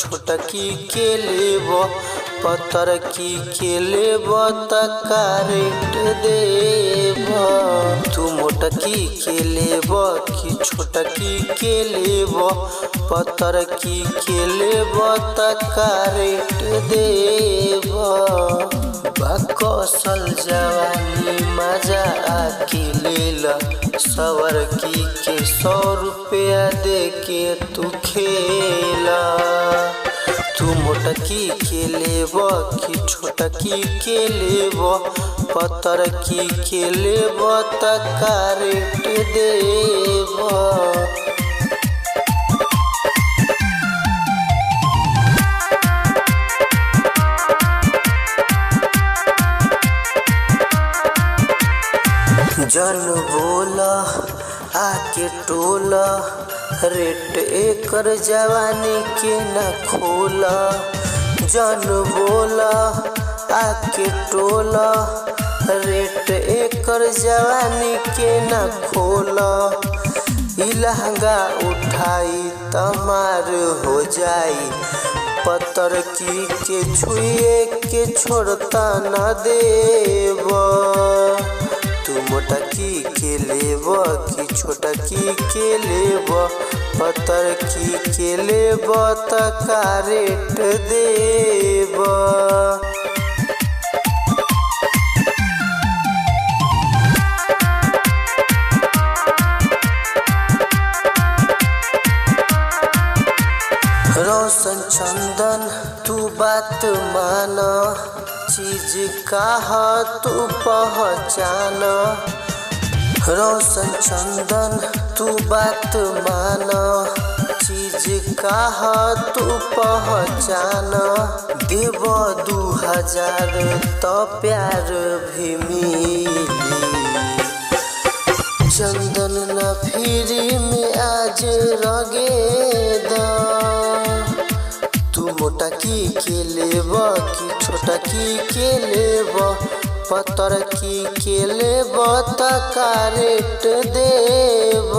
छोटकी के लेब पतर की के लेब तका रेट देब। तू मोटकी के लेब कि छोटकी के लेब पतर की के लेब तका रेट देब। कौशल जवानी मजा आके लेला सवर की के 100 रुपया दे के तू खेला। तू मोटकी के लेब कि छोटकी के लेब पतर की के लेब तका रेट देब। जन बोला आके टोला रेट एकर जवानी के न खोला। जन बोला आके टोला रेट एकर जवानी के न खोला। ई लहंगा उठाई तमार हो जाई पतर की के छुए के छोड़ता न देव। तू मोटकी के लेब कि छोटकी के लेब पतर की के लेब तका रेट देब। रोशन चंदन तू बात माना चीज कहा तू पहचान। रोशन चंदन तू बात माना चीज कहा तू पहचान। देव 2000 तो प्यार भी मिली। चंदन न फ्री में आज रगेदा। तू मोटकी के लेब कि छोटकी के लेब पतर की के लेब तका रेट देब।